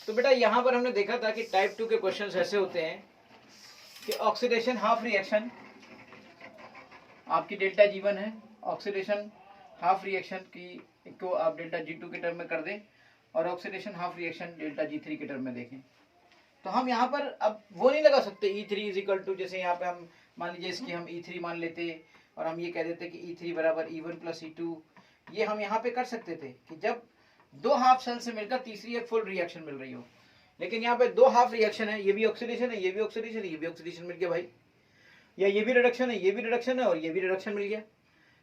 तो बेटा यहाँ पर हमने देखा था कि टाइप 2 के क्वेश्चंस ऐसे होते हैं कि ऑक्सीडेशन हाफ रिएक्शन आपकी डेल्टा G1 है, ऑक्सीडेशन हाफ रिएक्शन की को आप डेल्टा G2 के टर्म में कर दें और oxidation half reaction delta G3 के टर्म में देखें। तो हम यहाँ पर अब वो नहीं लगा सकते E3 इज इक्वल टू, जैसे यहाँ पे हम मान लीजिए इसकी हम E3 मान लेते और हम ये कह देते कि E3 बराबर E1 प्लस E2। ये हम यहाँ पे कर सकते थे कि जब दो हाफ सेल से मिलकर तीसरी एक फुल रिएक्शन मिल रही हो, लेकिन यहाँ पे दो हाफ रिएक्शन है, ये भी ऑक्सीडेशन है, ये भी ऑक्सीडेशन है, ये भी ऑक्सीडेशन मिल गया भाई, या ये भी रिडक्शन है, ये भी रिडक्शन है और ये भी रिडक्शन मिल गया।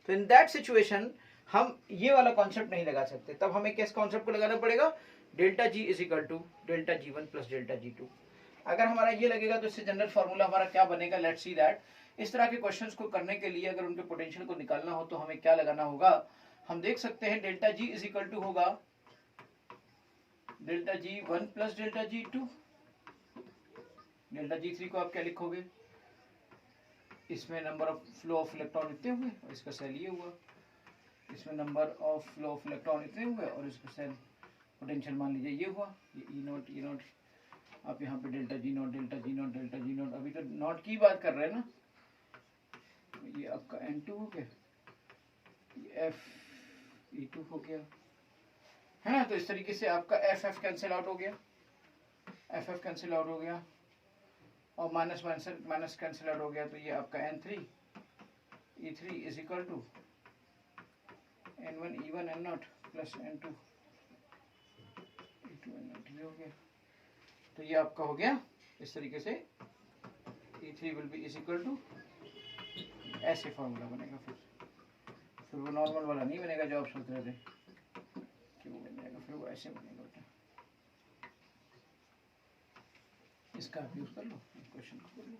तो इन दैट सिचुएशन हम ये वाला कॉन्सेप्ट नहीं लगा सकते, तब हमें किस कॉन्सेप्ट को लगाना पड़ेगा, delta G is equal to delta G1 plus delta G2। अगर हमारा ये लगेगा तो इससे जनरल फॉर्मूला हमारा क्या बनेगा, लेट्स सी दैट। इस तरह के क्वेश्चंस को करने के लिए अगर उनके पोटेंशियल को निकालना हो तो हमें क्या लगाना होगा, हम देख सकते हैं delta G is equal to होगा delta G1 plus delta G2। Delta G3 को आप क्या लिखोगे, इसमें number of flow of electron इतने हुए और इसका सेल ये हुआ, इसमें number of flow of electron इतने हुए और इसका सेल पोटेंशियल मान लीजिए ये हुआ, ये E नोट आप यहाँ पे delta G note delta G note delta G note, अभी तो नोट की बात कर रहे हैं ना, ये आपका N2 हो गया, ये Fe2 हो गया है ना। तो इस तरीके से आपका FF कैंसिल आउट हो गया, FF कैंसिल आउट हो गया और माइनस माइनस कैंसिल आउट हो गया, तो ये आपका N3 E3 is equal to N1 E1 N0 plus N2 E2 N0 हो गया। तो ये आपका हो गया इस तरीके से E3 will be is equal to, ऐसे फॉर्मूला बनेगा। फिर वो नॉर्मल वाला नहीं बनेगा जो आप सोच रहे थे कि वो बन जाएगा, फिर वो ऐसे बनेगा बेटा। इसका आप यूज कर लो, क्वेश्चन को कर लो।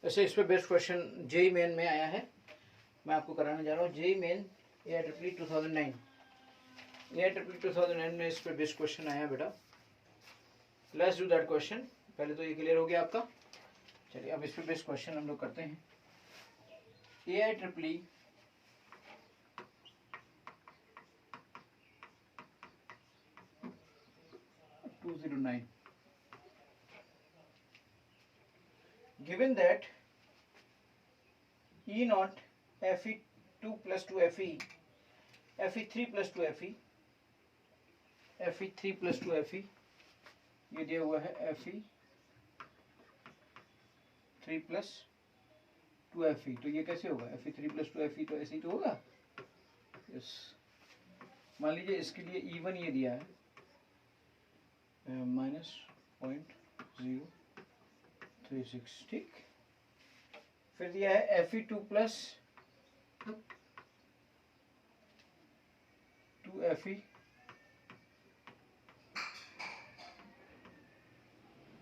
वैसे इस पे बेस्ट क्वेश्चन जेई मेन में आया है, मैं आपको कराने जा रहा हूँ जेई मेन AIEEE 2009। AIEEE 2009 में इस पे बेस्ट क्वेश्चन आया बेटा। Let's do that question. पहले तो ये क्लियर हो गया आपका। चलिए अब इस पे बेस्ट क्वेश्चन हम लोग करते हैं। AIEEE 2009 given that E naught Fe2 plus 2 Fe Fe3 plus 2 Fe Fe3 plus 2 Fe ये दिया हुआ है Fe3 plus 2 Fe। तो ये कैसे होगा, Fe3 plus 2 Fe तो ऐसे ही तो होगा। यस, मान लीजिए इसके लिए E1 ये दिया है -0.036, ठीक। फिर दिया है Fe2 plus 2 Fe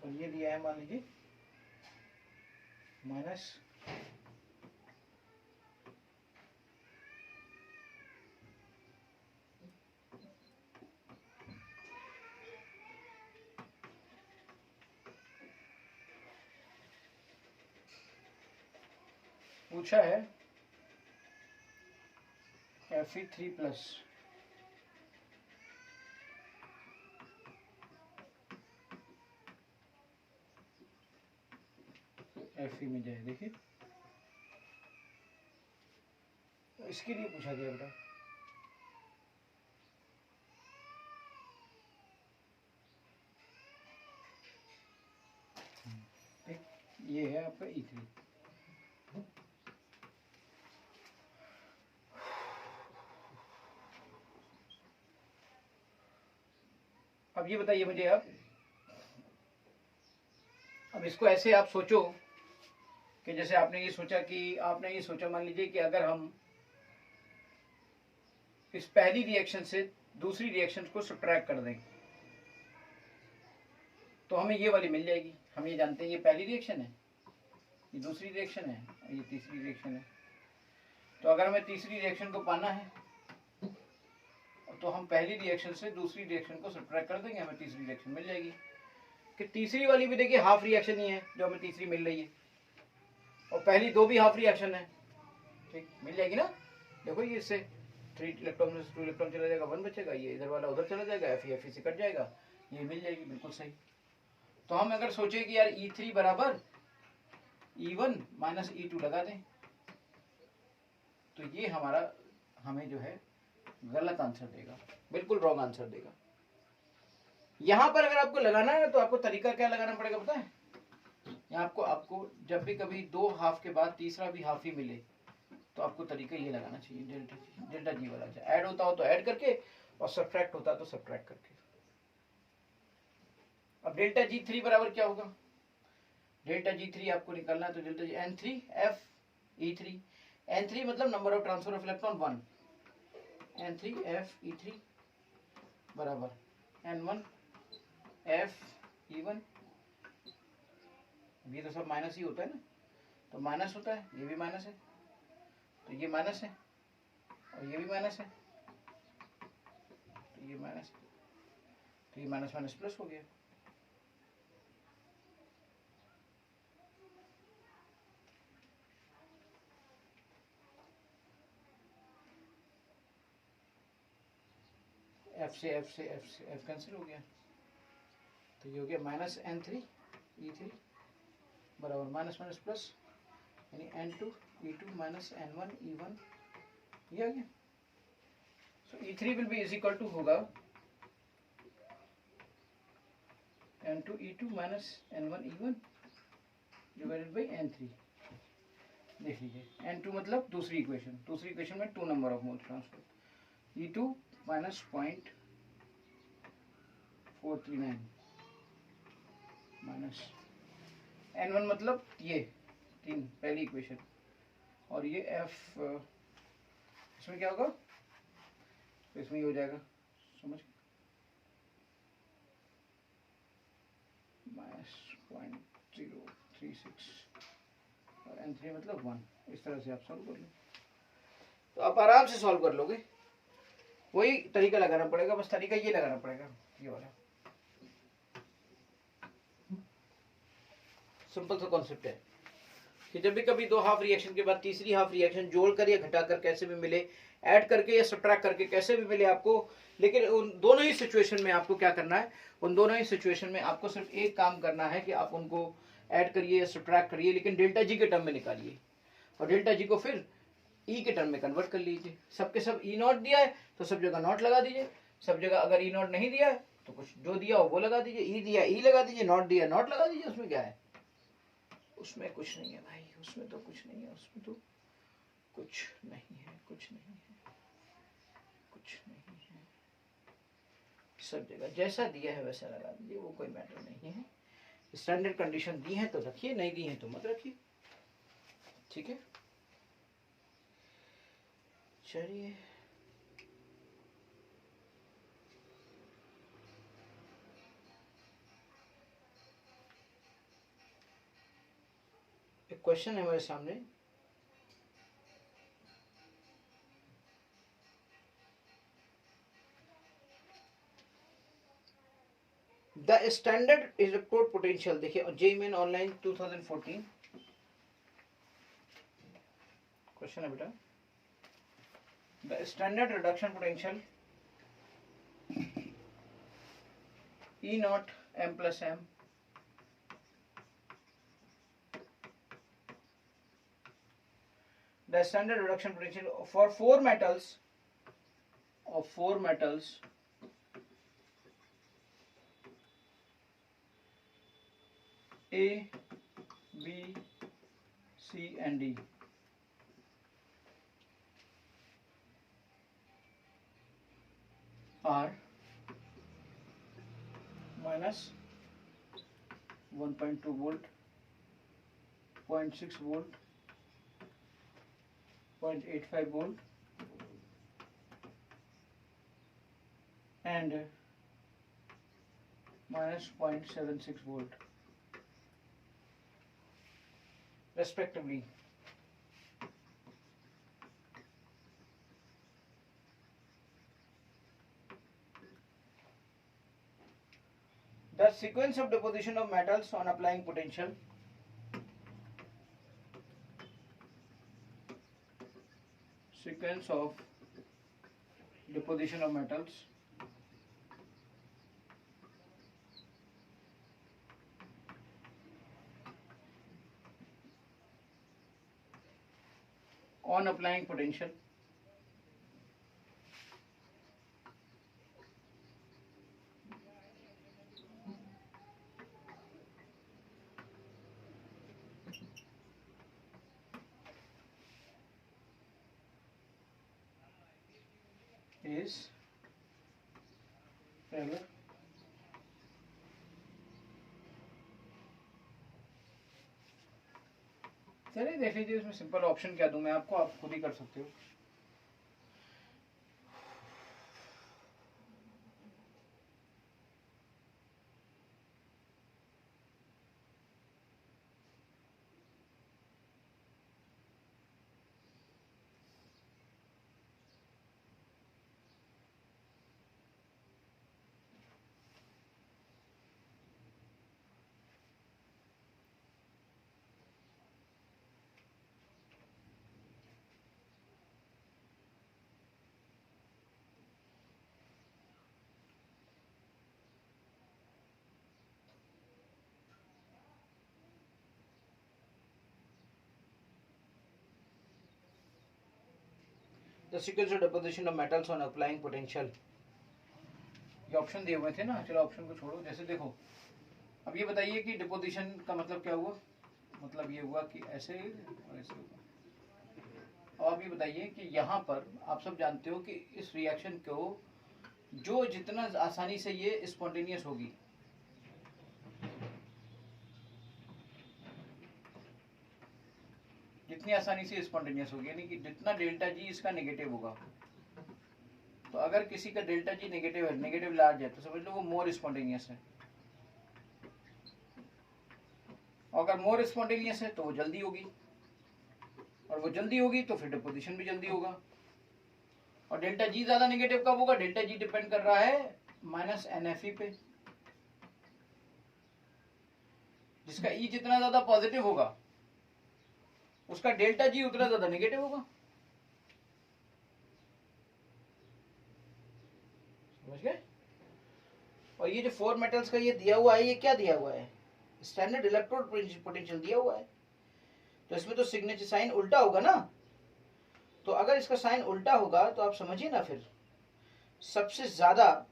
और ये दिया है मान लीजिए माइनस पूछा है Fe3 प्लस Fe में जाए, देखिए इसके लिए पूछा गया बेटा। ये है आपका E3। अब ये बताइए मुझे, अब इसको ऐसे आप सोचो कि जैसे आपने ये सोचा मान लीजिए कि अगर हम इस पहली रिएक्शन से दूसरी रिएक्शन को सब्ट्रैक्ट कर दें तो हमें ये वाली मिल जाएगी। हम ये जानते हैं ये पहली रिएक्शन है, ये दूसरी रिएक्शन है, ये तीसरी रिएक्शन है। तो अगर हमें तीसरी रिएक्शन को पाना है तो हम पहली रिएक्शन से दूसरी रिएक्शन को सब्ट्रैक्ट कर देंगे, हमें तीसरी रिएक्शन मिल जाएगी। कि तीसरी वाली भी देखिए हाफ रिएक्शन ही है जो हमें तीसरी मिल रही है, और पहली दो भी हाफ रिएक्शन है, ठीक, मिल जाएगी ना। देखो ये इससे 3 इलेक्ट्रॉन में 2 इलेक्ट्रॉन चला जाएगा, 1 बचेगा, ये इधर वाला उधर चला जाएगा, Fe से कट जाएगा, ये मिल जाएगी, बिल्कुल सही। तो हम अगर सोचे कि यार E3 बराबर E1 माइनस E2 लगा दें, तो ये हमारा हमें जो है गलत आंसर देगा, बिल्कुल रॉन्ग आंसर देगा। यहां पर अगर आपको लगाना है तो आपको तरीका क्या लगाना पड़ेगा पता है? यहाँ आपको जब भी कभी दो हाफ के बाद तीसरा भी हाफ ही मिले तो आपको तरीका ये लगाना चाहिए, डेल्टा जी वाला। ऐड होता हो तो ऐड करके और सब्ट्रैक्ट होता तो सब्ट्रैक्ट करके। अब डेल्टा G3 बराबर क्या होगा? डेल्टा G3 आपको निकालना है तो डेल्टा जी N3F E3 मतलब number of transfer of electron 1, N3F E3 बराबर N1F E1। ये तो सब माइनस ही होता है ना, तो माइनस होता है, ये भी माइनस है, तो ये माइनस है और ये भी माइनस है, तो ये माइनस है, तो ये माइनस माइनस प्लस हो गया। एफ से एफ कैंसिल हो गया, तो ये हो गया माइनस N3E3 बराबर माइनस माइनस प्लस, यानी N2E2 माइनस N1E1, ये आ गया। So E3 will be is equal to होगा N2E2 minus N1E1 divided by N3। देख लीजिए, N2 मतलब दूसरी इक्वेशन में 2 number of mole transfer, E2 minus 0.439 minus N1 मतलब ये 3 पहली इक्वेशन, और ये F इसमें क्या होगा, तो इसमें ही हो जाएगा, समझ, माइनस 0.036 और N3 मतलब 1। इस तरह से आप सॉल्व कर लो, तो आप आराम से सॉल्व कर लोगे। वही तरीका लगाना पड़ेगा, बस तरीका ये लगाना पड़ेगा, ये वाला सिंपल सा कॉन्सेप्ट है कि जब भी कभी दो हाफ रिएक्शन के बाद तीसरी हाफ रिएक्शन जोड़कर या घटाकर कैसे भी मिले, ऐड करके या सब्ट्रैक्ट करके कैसे भी मिले आपको, लेकिन उन दोनों ही सिचुएशन में आपको क्या करना है, उन दोनों ही सिचुएशन में आपको सिर्फ एक काम करना है कि आप उनको ऐड करिए या सब्ट्रैक्ट करिए, लेकिन डेल्टा जी के टर्म में निकालिए और डेल्टा जी को फिर ई के टर्म में कन्वर्ट कर लीजिए। सबके सब ई नॉट दिया है तो सब जगह नॉट लगा दीजिए, सब जगह अगर ई नॉट नहीं दिया है तो कुछ जो दिया हो वो लगा दीजिए, ई दिया ई लगा दीजिए, नॉट दिया नॉट लगा दीजिए। उसमें क्या है, उसमें कुछ नहीं है भाई, उसमें तो कुछ नहीं है, उसमें तो कुछ नहीं है, कुछ नहीं है, कुछ नहीं है। सब जगह जैसा दिया है वैसा लगा दीजिए, वो कोई मैटर नहीं है। स्टैंडर्ड कंडीशन दी है तो रखिए, नहीं दी है तो मत रखिए, ठीक है। चलिए एक क्वेश्चन है हमारे सामने, द स्टैंडर्ड इलेक्ट्रोड पोटेंशियल, देखिए जेईई मेन ऑनलाइन 2014 क्वेश्चन है बेटा। The standard reduction potential E naught M plus M the standard reduction potential for four metals A, B, C and D are minus 1.2 volt, 0.6 volt, 0.85 volt and minus 0.76 volt respectively. The sequence of deposition of metals on applying potential on applying potential is regular. चलिए देख लीजिए इसमें simple option क्या दूं मैं आपको, आप खुद ही कर सकते हो. The sequence of deposition of metals on applying potential. ये ऑप्शन दिए हुए थे ना, चलो ऑप्शन को छोड़ो. जैसे देखो अब ये बताइए कि डिपोजिशन का मतलब क्या हुआ. मतलब ये हुआ कि ऐसे और ऐसे हुआ. और आप ये बताइए कि यहाँ पर आप सब जानते हो कि इस रिएक्शन को जो जितना आसानी से ये स्पॉन्टेनियस होगी, जितनी आसानी से स्पॉन्टेनियस होगी, यानी कि जितना डेल्टा जी इसका नेगेटिव होगा, तो अगर किसी का डेल्टा जी नेगेटिव है, नेगेटिव लार्ज है, तो समझ लो वो मोर स्पॉन्टेनियस है. अगर मोर स्पॉन्टेनियस है तो वो जल्दी होगी, और वो जल्दी होगी तो फिर डिपोजिशन भी जल्दी होगा. और डेल्टा जी ज्यादा नेगेटिव कब होगा? डेल्टा जी डिपेंड कर रहा है माइनस NFE पे, जिसका ई जितना ज्यादा पॉजिटिव होगा उसका डेल्टा जी उतना ज्यादा नेगेटिव होगा. समझ गए? और ये जो 4 मेटल्स का ये दिया हुआ है, ये क्या दिया हुआ है? स्टैंडर्ड इलेक्ट्रोड पोटेंशियल दिया हुआ है. तो इसमें तो सिग्नेचर साइन उल्टा होगा ना. तो अगर इसका साइन उल्टा होगा तो आप समझिए ना, फिर सबसे ज्यादा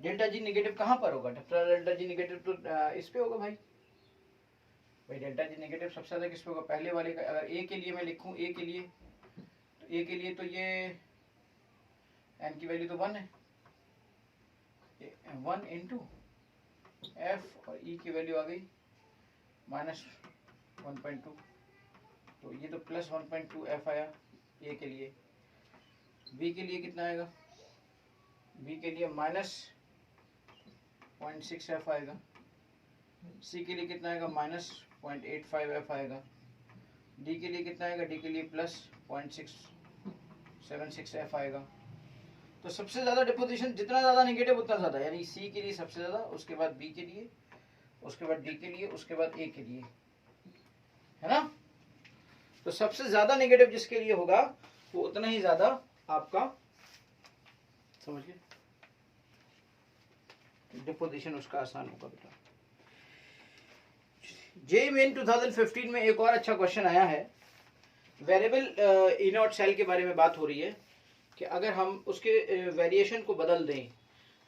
डेल्टा जी नेगेटिव कहां पर होगा? डेल्टा जी नेगेटिव तो इस पे होगा भाई. डेल्टा जी नेगेटिव सबसे ज्यादा किस पे होगा? पहले वाले का. अगर ए के लिए मैं लिखूं, ए के लिए, तो ए के लिए तो ये एन की वैल्यू तो 1 है, 1 इंटू एफ, और ई की वैल्यू आ गई -1.2, तो ये तो प्लस 1.2 एफ आया ए के लिए. बी के लिए कितना आएगा? बी के लिए -0.6 एफ आएगा. सी के लिए कितना आएगा? -0.85 एफ आएगा. डी के लिए कितना आएगा? डी के लिए +0.676 एफ आएगा. तो सबसे ज्यादा डिपोजिशन जितना ज्यादा नेगेटिव उतना ज्यादा, यानी सी के लिए सबसे ज्यादा, उसके बाद बी के लिए, उसके बाद डी के लिए, उसके बाद ए के लिए, है ना. तो सबसे ज्यादा नेगेटिव जिसके लिए होगा वो उतना ही ज्यादा आपका, समझ गए, डिपोजिशन उसका आसान होगा बेटा. जेईई मेन 2015 में एक और अच्छा क्वेश्चन आया है. वेरिएबल इनॉट सेल के बारे में बात हो रही है कि अगर हम उसके वेरिएशन को बदल दें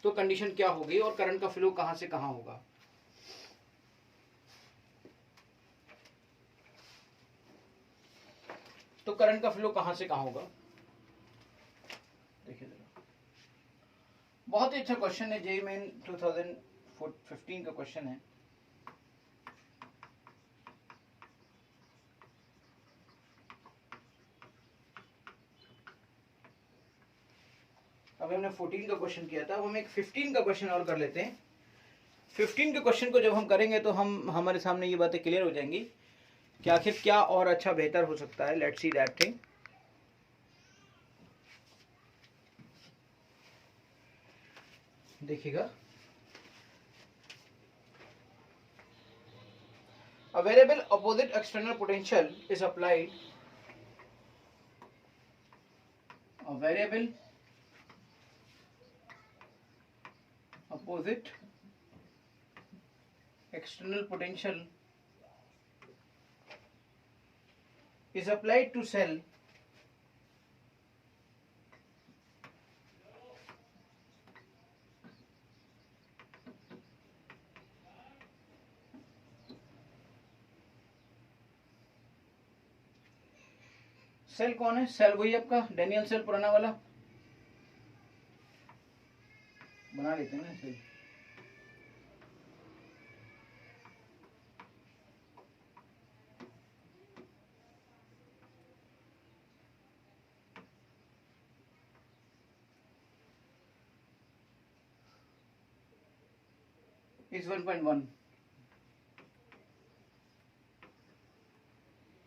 तो कंडीशन क्या होगी और करंट का फ्लो कहां से कहां होगा. तो करंट का फ्लो कहां से कहां होगा, देखिए जरा. बहुत ही अच्छा क्वेश्चन है, जेईई मेन 2015 का क्वेश्चन है. अब हमने 14 का क्वेश्चन किया था, अब हम एक 15 का क्वेश्चन और कर लेते हैं. 15 के क्वेश्चन को जब हम करेंगे तो हमारे सामने ये बातें क्लियर हो जाएंगी कि आखिर क्या और अच्छा बेहतर हो सकता है. Let's see that thing. देखिएगा, a variable opposite external potential is applied. A variable opposite external potential is applied to cell cell कौन है? सेल वही आपका डेनियल सेल पुराना वाला, बना लेते हैं ना सेल। इस 1.1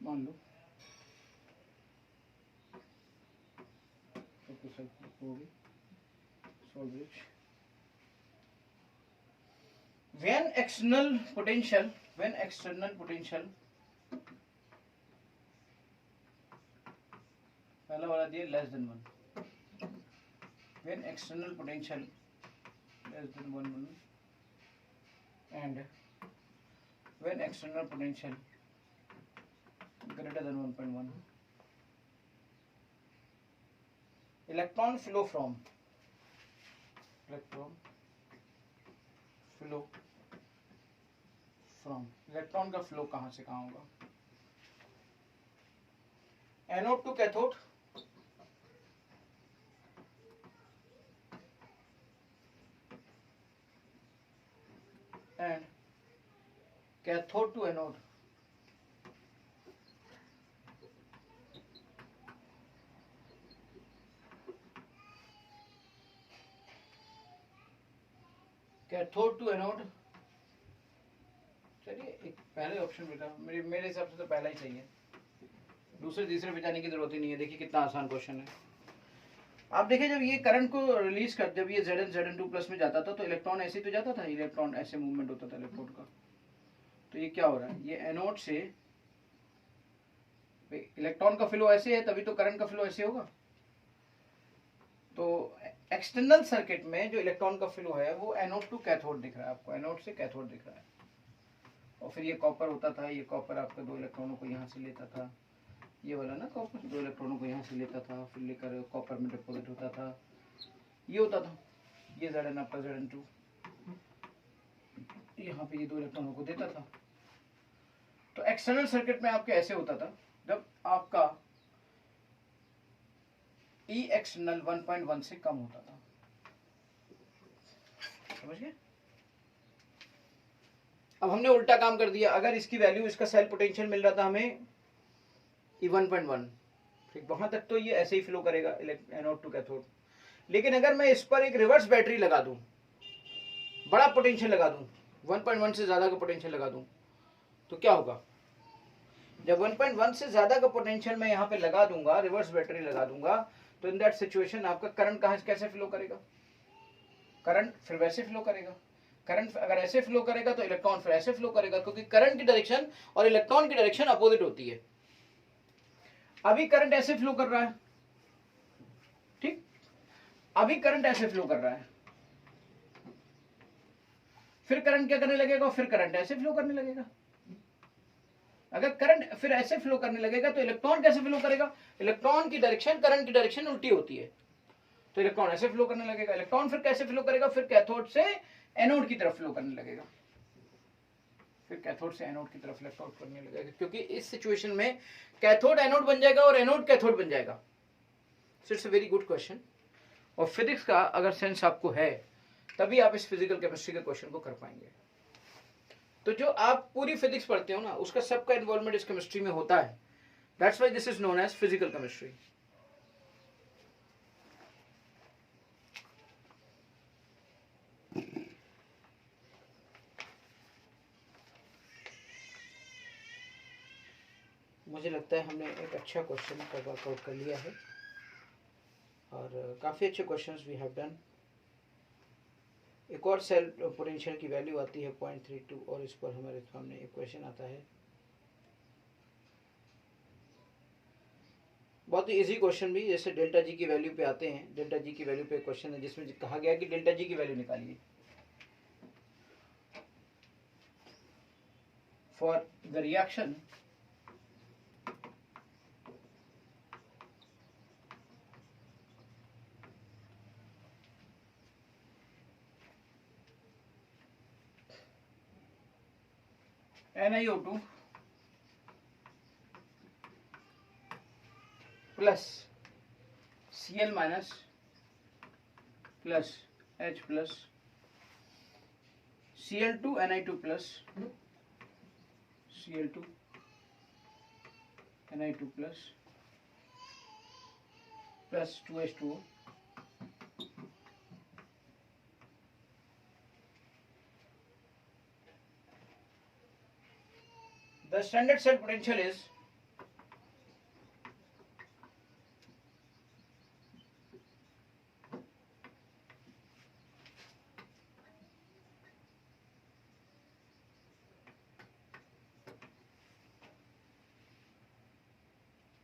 मान लो when external potential पहला वाला दिया less than 1, when external potential less than 1 and when external potential greater than 1.1, electron flow from electron का फ्लो कहां से कहां होगा? Anode to cathode, and cathode to anode. Cathode to anode, चलिए एक पहले ऑप्शन बेटा, मेरे हिसाब से तो पहला ही चाहिए, दूसरे तीसरे पे जाने की जरूरत ही नहीं है। देखिए कितना आसान क्वेश्चन है। आप देखिए जब ये करंट को रिलीज कर, जब ये Zn Zn2 प्लस में जाता था तो इलेक्ट्रॉन ऐसे तो जाता था, इलेक्ट्रॉन ऐसे मूवमेंट होता था इलेक्ट्रॉन का। तो ये क्या हो रहा है, ये एनोड से इलेक्ट्रॉन का फ्लो ऐसे है, तभी तो करंट का फ्लो ऐसे होगा। तो एक्सटर्नल सर्किट में जो इलेक्ट्रॉन का फ्लो है वो एनोड टू कैथोड दिख रहा है आपको, एनोड से कैथोड दिख रहा है। और फिर ये कॉपर होता था, ये कॉपर आपका 2 इलेक्ट्रॉनों को यहाँ से लेता था, ये वाला ना कॉपर 2 इलेक्ट्रॉनों को यहाँ से लेता था, फिर लेकर कॉपर में डिपॉजिट होता था, ये होता था। ये Zn आपका Zn2 यहाँ पे ये 2 इलेक्ट्रॉनों को देता था। तो एक्सटर्नल सर्किट में आपके ऐसे होता था जब आपका E एक्सटर्नल 1.1 से कम होता था, समझ गए? अब हमने उल्टा काम कर दिया, अगर इसकी वैल्यू, इसका सेल पोटेंशियल मिल रहा था हमें E 1.1, ठीक, वहां तक तो ये ऐसे ही फ्लो करेगा एनोड टू कैथोड। लेकिन अगर मैं इस पर एक रिवर्स बैटरी लगा दूं, बड़ा पोटेंशियल लगा दूं, 1.1 से ज्यादा का पोटेंशियल लगा दूं, तो क्या होगा? जब 1.1 से ज्यादा का पोटेंशियल मैं यहाँ पे लगा दूंगा, रिवर्स बैटरी लगा दूंगा, तो इन दैट सिचुएशन आपका करंट कहां कैसे फ्लो करेगा? करंट फिर वैसे फ्लो करेगा। करंट अगर ऐसे फ्लो करेगा तो इलेक्ट्रॉन फिर ऐसे फ्लो करेगा, क्योंकि करंट की डायरेक्शन और इलेक्ट्रॉन की डायरेक्शन अपोजिट होती है। अभी करंट ऐसे फ्लो कर रहा है, ठीक, अभी करंट ऐसे फ्लो कर रहा है, फिर करंट क्या करने लगेगा? फिर करंट ऐसे फ्लो करने लगेगा। अगर करंट फिर ऐसे फ्लो करने लगेगा तो इलेक्ट्रॉन कैसे फ्लो करेगा? इलेक्ट्रॉन की डायरेक्शन करंट की डायरेक्शन उल्टी होती है, तो इलेक्ट्रॉन ऐसे फ्लो करने लगेगा। इलेक्ट्रॉन फिर कैसे फ्लो करेगा? फिर कैथोड से एनोड की तरफ फ्लो करने लगेगा, फिर कैथोड से एनोड की तरफ इलेक्ट्रॉन करने लगेगा, क्योंकि इस सिचुएशन में कैथोड एनोड बन जाएगा और एनोड कैथोड बन जाएगा। So it's a very good question, और फिजिक्स का अगर सेंस आपको है तभी आप इस फिजिकल केमिस्ट्री के क्वेश्चन को कर पाएंगे। तो जो आप पूरी फिजिक्स पढ़ते हो ना, उसका सबका इन्वॉल्वमेंट इस केमिस्ट्री में होता है। That's why this is known as physical chemistry. मुझे लगता है हमने एक अच्छा क्वेश्चन का वर्कआउट कर लिया है, और काफ़ी अच्छे क्वेश्चंस वी हैव डन। एक और सेल पोटेंशियल की वैल्यू आती है 0.32, और इस पर हमारे सामने एक क्वेश्चन आता है, बहुत ही इजी क्वेश्चन भी, जैसे डेल्टा जी की वैल्यू पे आते हैं। डेल्टा जी की वैल्यू पे क्वेश्चन है जिसमें कहा गया कि डेल्टा जी की वैल्यू निकालिए for the reaction NiO2 plus Cl minus plus H plus Cl2 Ni2 plus Cl2 Ni2 plus 2H2O. The standard cell potential is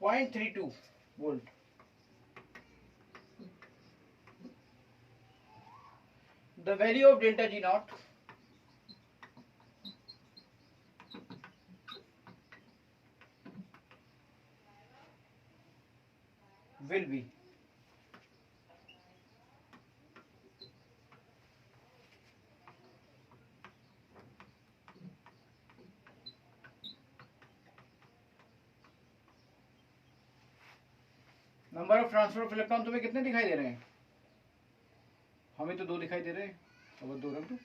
.32 volt. The value of delta G naught will be number of transfer of electron तुम्हें कितने दिखाई दे रहे हैं? हमें तो 2 दिखाई दे रहे हैं, अब 2 रख दो।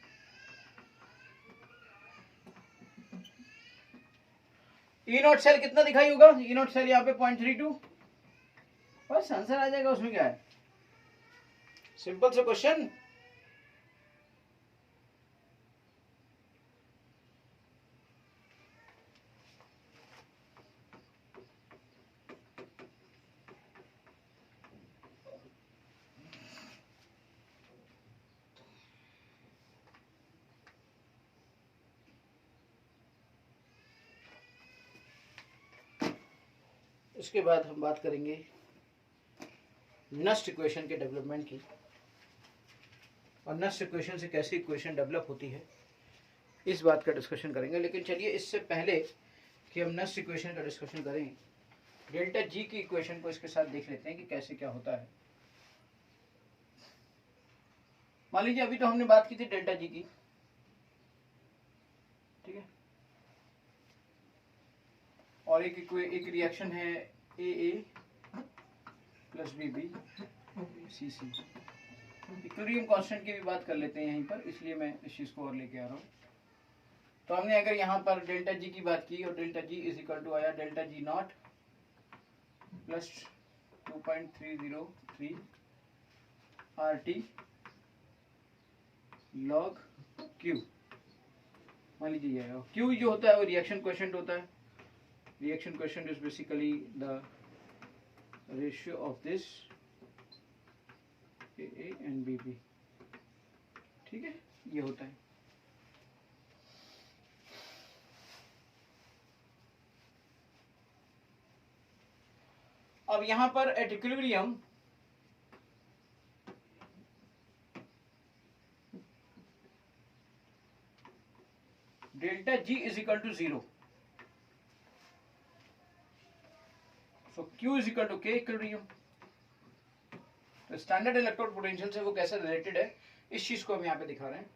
ई नॉट सेल कितना दिखाई होगा? ई नॉट सेल यहाँ पे 0.32, बस आंसर आ जाएगा। उसमें क्या है, सिंपल सा क्वेश्चन। इसके बाद हम बात करेंगे नस्ट इक्वेशन के डेवलपमेंट की, और नस्ट इक्वेशन से कैसे इक्वेशन डेवलप होती है, इस बात का डिस्कशन करेंगे। लेकिन चलिए इससे पहले कि हम नस्ट इक्वेशन का डिस्कशन करें, डेल्टा जी की इक्वेशन को इसके साथ देख लेते हैं कि कैसे क्या होता है। मान लीजिए अभी तो हमने बात की थी डेल्टा जी की, ठीक है, और एक रिएक्शन है AA plus BB CC। Equilibrium constant की भी बात कर लेते हैं यहीं पर, इसलिए मैं इस चीज को और लेके आ रहा हूँ। तो हमने अगर यहाँ पर डेल्टा जी की बात की, और delta G is equal to आया delta G not plus 2.303 RT log Q। मान लीजिए Q जो होता है वो रिएक्शन कोएफिशिएंट होता है। Reaction coefficient is basically the ratio of this AA and BB, ठीक है, ये होता है। अब यहां पर at equilibrium delta G is equal to 0, so Q is equal to K equilibrium. तो स्टैंडर्ड इलेक्ट्रोड पोटेंशियल से वो कैसे रिलेटेड है, इस चीज को हम यहाँ पे दिखा रहे हैं।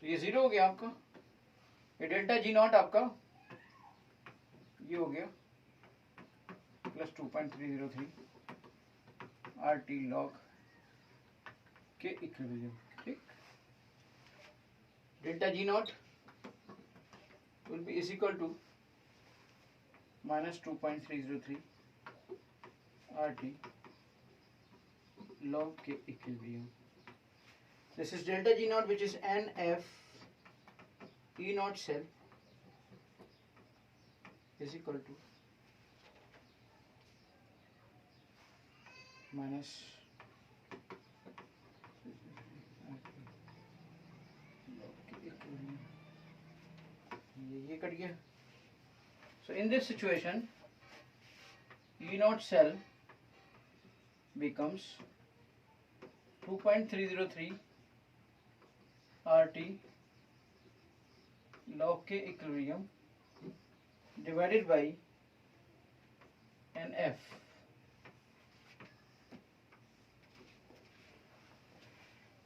तो ये 0 हो गया आपका, ये डेल्टा जी नॉट आपका ये हो गया प्लस 2.303 RT log के इक्विलिब्रियम, ठीक। Delta G not will be is equal to minus 2.303 RT log K equilibrium. This is delta G naught, which is NF E naught cell is equal to minus ये cut गया। So in this situation E naught cell becomes 2.303 RT log K equilibrium divided by NF.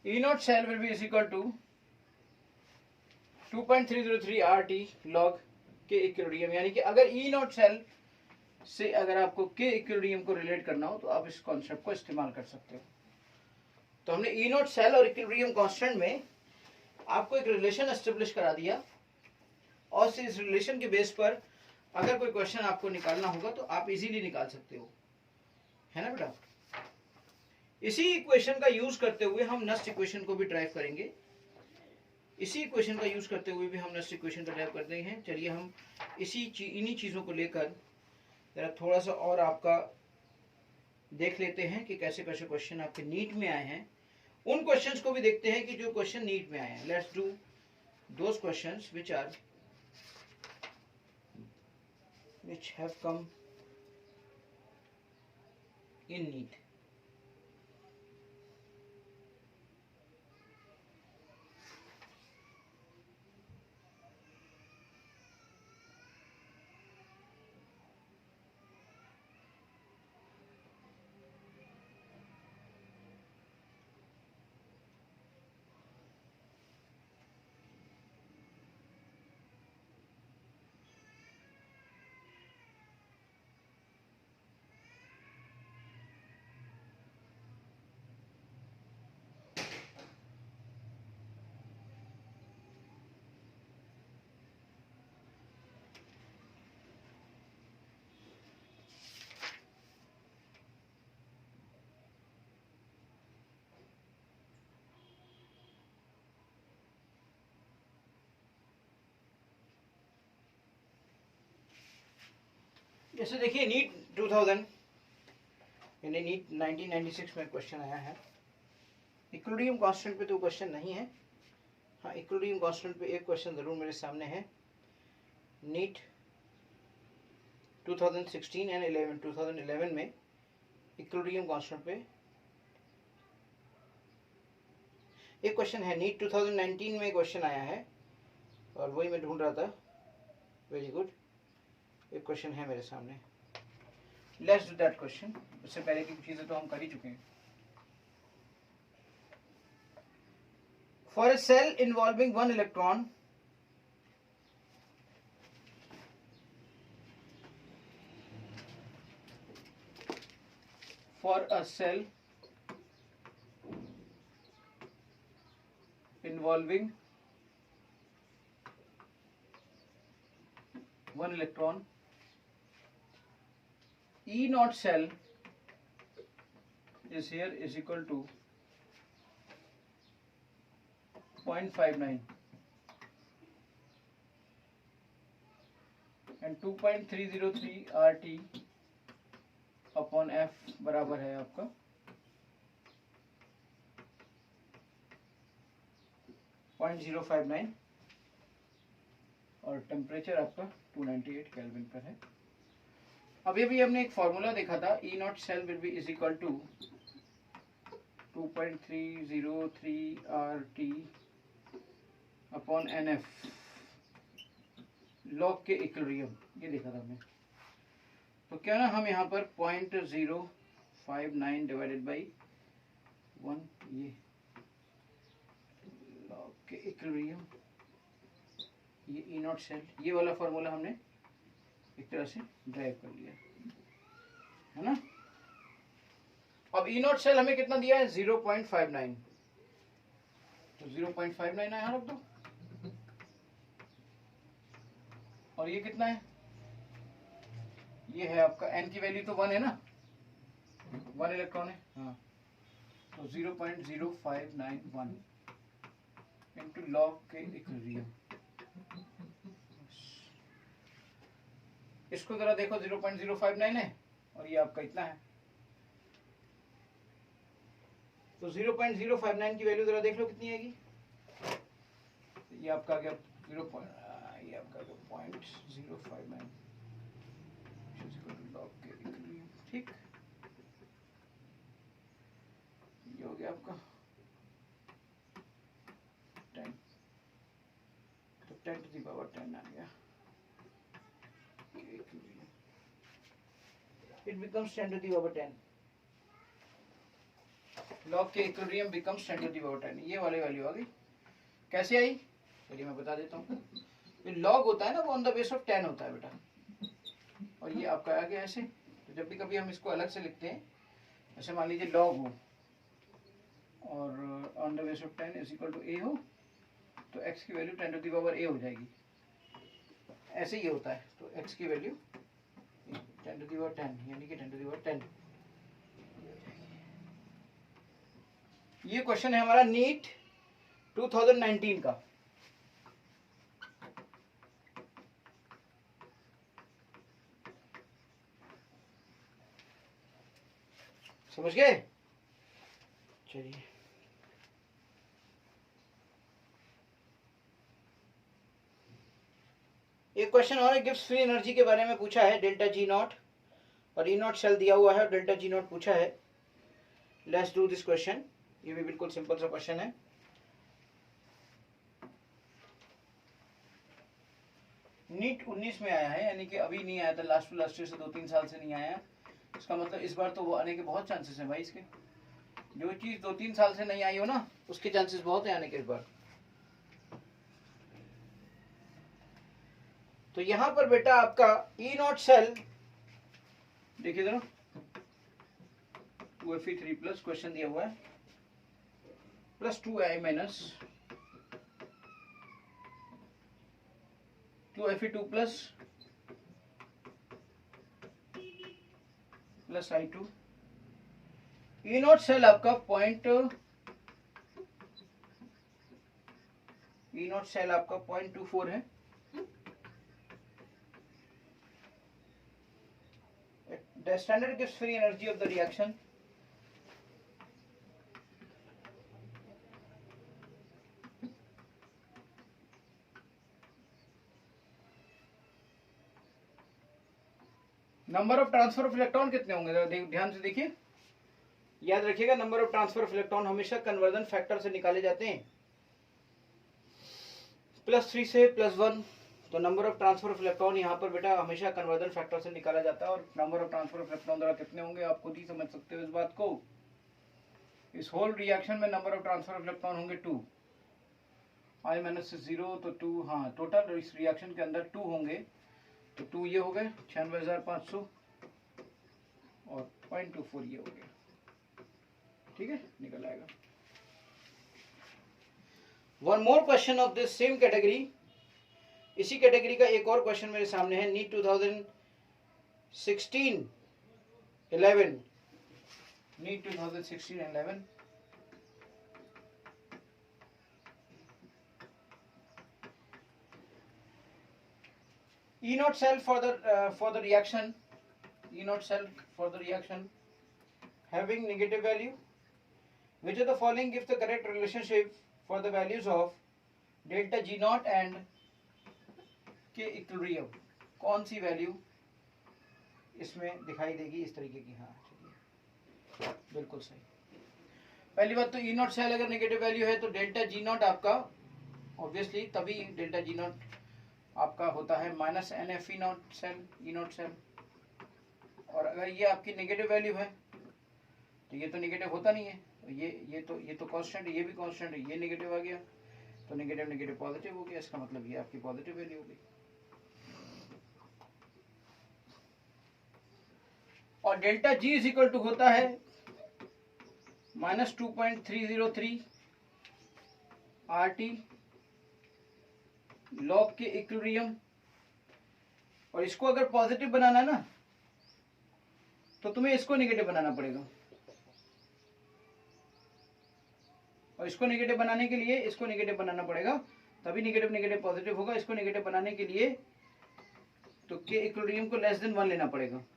E naught cell will be is equal to 2.303 RT log K equilibrium, यानी कि अगर E naught cell से अगर आपको K equilibrium को relate करना हो तो आप इस कॉन्सेप्ट को इस्तेमाल कर सकते हो। तो हमने E नॉट सेल और इक्विलिब्रियम कांस्टेंट में आपको एक रिलेशन एस्टेब्लिश करा दिया, और इस रिलेशन के बेस पर अगर कोई क्वेश्चन आपको निकालना होगा तो आप इजीली निकाल सकते हो, है ना बेटा। इसी इक्वेशन का यूज करते हुए हम नेक्स्ट इक्वेशन को भी ड्राइव करेंगे। इसी इक्वेशन का यूज करते हुए भी हम नेक्स्ट इक्वेशन का ड्राइव करते हैं। चलिए हम इन्हीं चीजों को लेकर जरा थोड़ा सा और आपका देख लेते हैं कि कैसे कैसे क्वेश्चन आपके नीट में आए हैं। उन क्वेश्चंस को भी देखते हैं कि जो क्वेश्चन नीट में आए हैं। Let's do those questions which have come in NEET. जैसे देखिए नीट 2000 यानी नीट 1996 में क्वेश्चन आया है। इक्विलिब्रियम कांस्टेंट पे तो क्वेश्चन नहीं है, हाँ इक्विलिब्रियम कांस्टेंट पे एक क्वेश्चन जरूर मेरे सामने है। नीट 2016 एंड 2011 में इक्विलिब्रियम कांस्टेंट पे एक क्वेश्चन है। नीट 2019 में क्वेश्चन आया है और वही मैं ढूंढ रहा था। वेरी गुड, एक क्वेश्चन है मेरे सामने। Let's do that question. उससे पहले की चीजें तो हम कर ही चुके हैं। For a cell involving one electron for a cell involving one electron, E naught cell is here is equal to 0.59 and 2.303 RT upon F बराबर है आपका 0.059 और टेम्परेचर आपका 298 केल्विन पर है। अभी भी हमने एक फॉर्मूला देखा था, E naught cell will be is equal to 2.303 RT upon NF log के इक्विलिब्रियम, ये देखा था हमने। तो क्या ना हम यहाँ पर 0.059 डिवाइडेड बाई 1 ये लॉग के इक्विलिब्रियम, ये E नॉट सेल, ये वाला फॉर्मूला हमने एक तरह से ड्राइव कर लिया है ना। अब E नॉट सेल हमें कितना दिया है 0.59, तो 0.59 यहाँ रख दो। और ये कितना है, ये है आपका n की वैल्यू तो 1 है ना, 1 इलेक्ट्रॉन है, हाँ तो 0.0591 इंटू लॉग के इक्विलिब्रियम। इसको जरा देखो 0.059 है और ये आपका इतना है, तो 0.059 की वैल्यू जरा देख लो कितनी आएगी। ये आपका क्या 0.059 लॉग के इक्विलिब्रियम, ठीक ये हो गया आपका 10, तो 10 to the power 10 आ गया। It becomes 10 to the power 10, log के equilibrium becomes 10 to the power 10। ये वाली वैल्यू आ गई। कैसे आई, चलिए मैं बता देता हूँ। ये लॉग होता है ना, वो ऑन द बेस ऑफ 10 होता है बेटा, और ये आपका आ गया ऐसे। तो जब भी कभी हम इसको अलग से लिखते हैं, ऐसे मान लीजिए लॉग हो और on the base of 10 is equal to a हो, तो x की value 10 to the power a हो जाएगी। ऐसे ही होता है, तो x की वैल्यू 10 टू द पावर 10 यानी कि 10 टू द पावर 10। ये क्वेश्चन है हमारा नीट 2019 का। समझ गए? चलिए एक क्वेश्चन और है, गिब्स फ्री एनर्जी के बारे में पूछा है, डेल्टा जी नॉट और ई नॉट सेल दिया हुआ है और डेल्टा जी नॉट पूछा है। Let's do this question. ये भी बिल्कुल सिंपल सा क्वेश्चन है। नीट 19 में आया है, यानी कि अभी नहीं आया था, लास्ट टू लास्ट ईयर से 2-3 साल से नहीं आया। इसका मतलब इस बार तो वो आने के बहुत चांसेस हैं भाई इसके। जो चीज 2-3 साल से नहीं आई हो ना, उसके चांसेस बहुत है आने के इस बार। तो यहां पर बेटा आपका ई नॉट सेल देखिए जरा, 2Fe3 प्लस क्वेश्चन दिया हुआ है, plus 2Ai minus 2Fe2 plus plus I2। E naught cell आपका ई नॉट सेल आपका 0.24 है। The standard gives free energy of the reaction number of transfer of electron कितने होंगे, ध्यान से देखिए, याद रखिएगा। Number of transfer of electron हमेशा कन्वर्जन फैक्टर से निकाले जाते हैं, +3 से +1। तो number of transfer of electron यहाँ पर बेटा हमेशा कन्वर्जन फैक्टर से निकाला जाता है। और number of transfer of electron द्वारा कितने होंगे आप खुद ही समझ सकते हो इस बात को। इस होल रिएक्शन में number of transfer of electron होंगे 2, I माइनस 0 तो 2, हाँ टोटल इस रिएक्शन के अंदर 2 होंगे। तो 2 ये हो गए 96,500 और 0.24 ये हो गया, ठीक है, निकल आएगा। One more question of this same category, इसी कैटेगरी का एक और क्वेश्चन मेरे सामने है। NEET 2016-11 NEET 2016-11 E naught cell for the reaction, E naught cell for the reaction having negative value. Which of the following gives the correct relationship for the values of delta G naught and K equilibrium? कौन सी value इसमें दिखाई देगी इस तरीके की? हाँ चलिए बिल्कुल सही। पहली बात तो E naught सेल अगर नेगेटिव वैल्यू है तो डेल्टा G naught आपका ऑब्वियसली तभी डेल्टा G naught आपका होता है -NF E naught cell, E naught cell. और अगर ये आपकी नेगेटिव वैल्यू है तो ये तो नेगेटिव होता नहीं है, तो ये तो कांस्टेंट है, ये भी कांस्टेंट है, ये नेगेटिव आ गया तो नेगेटिव नेगेटिव पॉजिटिव हो गया, इसका मतलब ये आपकी पॉजिटिव वैल्यू हो गई। और delta G is equal to होता है -2.303 RT लॉग के इक्विलिब्रियम। और इसको अगर पॉजिटिव बनाना है ना तो तुम्हें इसको नेगेटिव बनाना पड़ेगा, और इसको नेगेटिव बनाने के लिए इसको नेगेटिव बनाना पड़ेगा, तभी नेगेटिव नेगेटिव पॉजिटिव होगा। इसको नेगेटिव बनाने के लिए तो के इक्विलिब्रियम को लेस देन 1 लेना पड़ेगा।